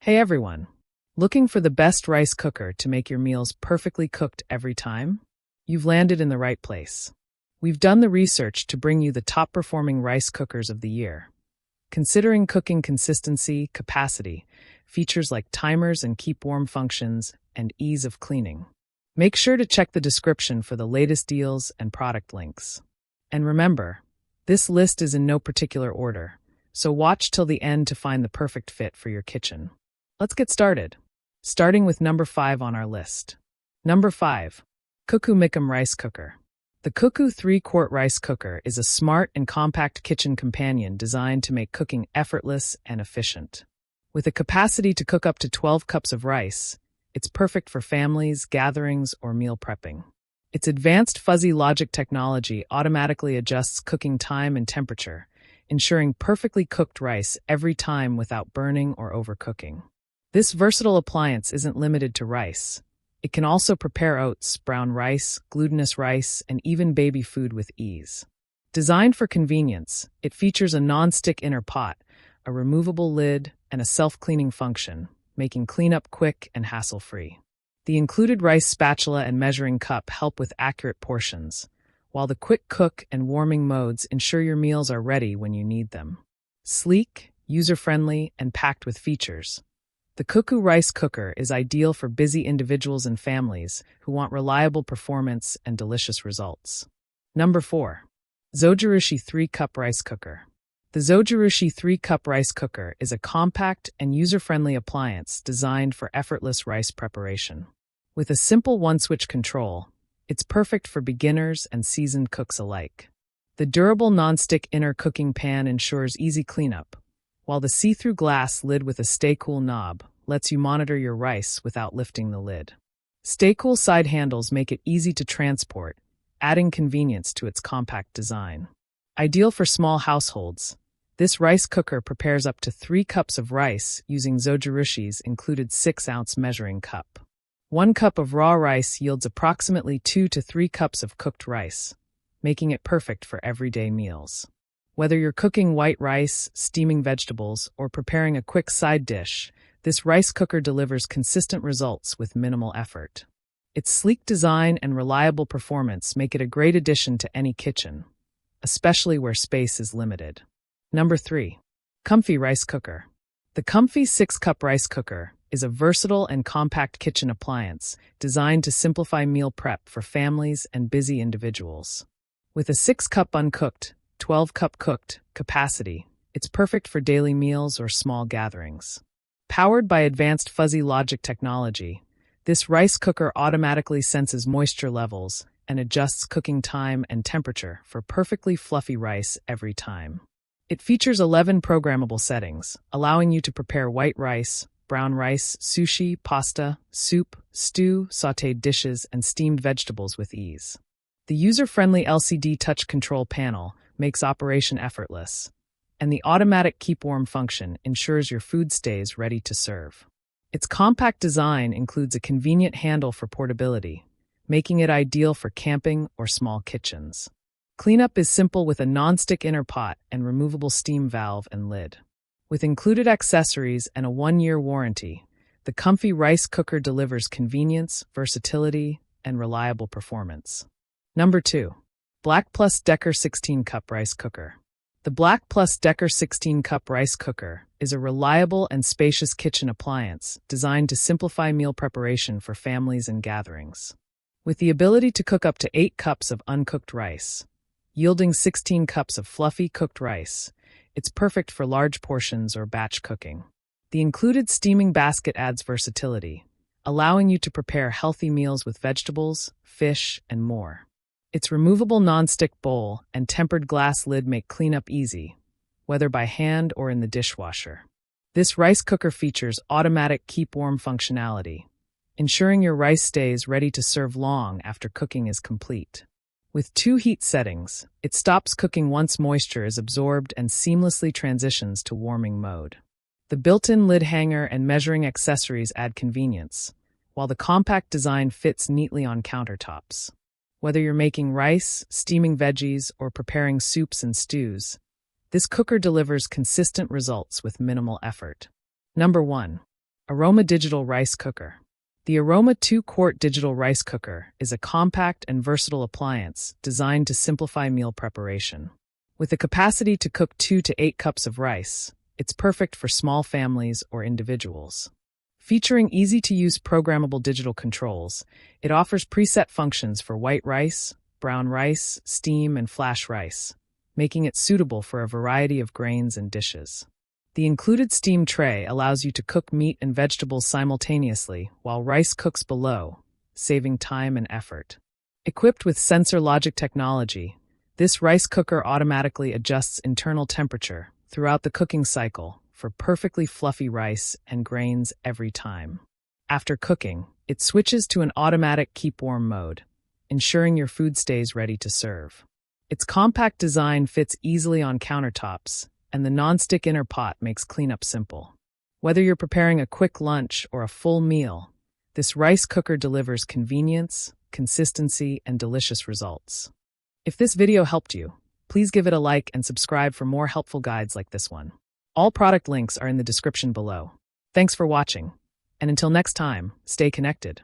Hey everyone! Looking for the best rice cooker to make your meals perfectly cooked every time? You've landed in the right place. We've done the research to bring you the top-performing rice cookers of the year. Considering cooking consistency, capacity, features like timers and keep warm functions, and ease of cleaning. Make sure to check the description for the latest deals and product links. And remember, this list is in no particular order, so watch till the end to find the perfect fit for your kitchen. Let's get started. Starting with number 5 on our list. Number 5. Cuckoo Micum Rice Cooker. The Cuckoo 3-quart rice cooker is a smart and compact kitchen companion designed to make cooking effortless and efficient. With a capacity to cook up to 12 cups of rice, it's perfect for families, gatherings, or meal prepping. Its advanced fuzzy logic technology automatically adjusts cooking time and temperature, ensuring perfectly cooked rice every time without burning or overcooking. This versatile appliance isn't limited to rice. It can also prepare oats, brown rice, glutinous rice, and even baby food with ease. Designed for convenience, it features a non-stick inner pot, a removable lid, and a self-cleaning function, making cleanup quick and hassle-free. The included rice spatula and measuring cup help with accurate portions, while the quick cook and warming modes ensure your meals are ready when you need them. Sleek, user-friendly, and packed with features, the Cuckoo Rice Cooker is ideal for busy individuals and families who want reliable performance and delicious results. Number 4. Zojirushi 3-cup rice cooker. The Zojirushi 3-cup rice cooker is a compact and user-friendly appliance designed for effortless rice preparation. With a simple one-switch control, it's perfect for beginners and seasoned cooks alike. The durable non-stick inner cooking pan ensures easy cleanup, while the see-through glass lid with a stay-cool knob lets you monitor your rice without lifting the lid. Stay-cool side handles make it easy to transport, adding convenience to its compact design. Ideal for small households, this rice cooker prepares up to 3 cups of rice using Zojirushi's included 6-ounce measuring cup. 1 cup of raw rice yields approximately 2 to 3 cups of cooked rice, making it perfect for everyday meals. Whether you're cooking white rice, steaming vegetables, or preparing a quick side dish, this rice cooker delivers consistent results with minimal effort. Its sleek design and reliable performance make it a great addition to any kitchen, especially where space is limited. Number 3. Comfy Rice Cooker. The Comfy 6-cup rice cooker is a versatile and compact kitchen appliance designed to simplify meal prep for families and busy individuals. With a 6-cup uncooked, 12-cup cooked capacity, it's perfect for daily meals or small gatherings. Powered by advanced fuzzy logic technology, this rice cooker automatically senses moisture levels and adjusts cooking time and temperature for perfectly fluffy rice every time. It features 11 programmable settings, allowing you to prepare white rice, brown rice, sushi, pasta, soup, stew, sautéed dishes, and steamed vegetables with ease. The user-friendly LCD touch control panel makes operation effortless, and the automatic keep warm function ensures your food stays ready to serve. Its compact design includes a convenient handle for portability, making it ideal for camping or small kitchens. Cleanup is simple with a non-stick inner pot and removable steam valve and lid. With included accessories and a 1-year warranty, the Comfy Rice Cooker delivers convenience, versatility, and reliable performance. Number 2. Black Plus Decker 16-cup rice cooker. The Black Plus Decker 16-cup rice cooker is a reliable and spacious kitchen appliance designed to simplify meal preparation for families and gatherings. With the ability to cook up to 8 cups of uncooked rice, yielding 16 cups of fluffy cooked rice, it's perfect for large portions or batch cooking. The included steaming basket adds versatility, allowing you to prepare healthy meals with vegetables, fish, and more. Its removable non-stick bowl and tempered glass lid make cleanup easy, whether by hand or in the dishwasher. This rice cooker features automatic keep warm functionality, ensuring your rice stays ready to serve long after cooking is complete. With 2 heat settings, it stops cooking once moisture is absorbed and seamlessly transitions to warming mode. The built-in lid hanger and measuring accessories add convenience, while the compact design fits neatly on countertops. Whether you're making rice, steaming veggies, or preparing soups and stews, this cooker delivers consistent results with minimal effort. Number 1. Aroma Digital Rice Cooker. The Aroma 2-quart digital rice cooker is a compact and versatile appliance designed to simplify meal preparation. With the capacity to cook 2 to 8 cups of rice, it's perfect for small families or individuals. Featuring easy-to-use programmable digital controls, it offers preset functions for white rice, brown rice, steam, and flash rice, making it suitable for a variety of grains and dishes. The included steam tray allows you to cook meat and vegetables simultaneously while rice cooks below, saving time and effort. Equipped with sensor logic technology, this rice cooker automatically adjusts internal temperature throughout the cooking cycle for perfectly fluffy rice and grains every time. After cooking, it switches to an automatic keep warm mode, ensuring your food stays ready to serve. Its compact design fits easily on countertops, and the non-stick inner pot makes cleanup simple. Whether you're preparing a quick lunch or a full meal, this rice cooker delivers convenience, consistency, and delicious results. If this video helped you, please give it a like and subscribe for more helpful guides like this one. All product links are in the description below. Thanks for watching, and until next time, stay connected.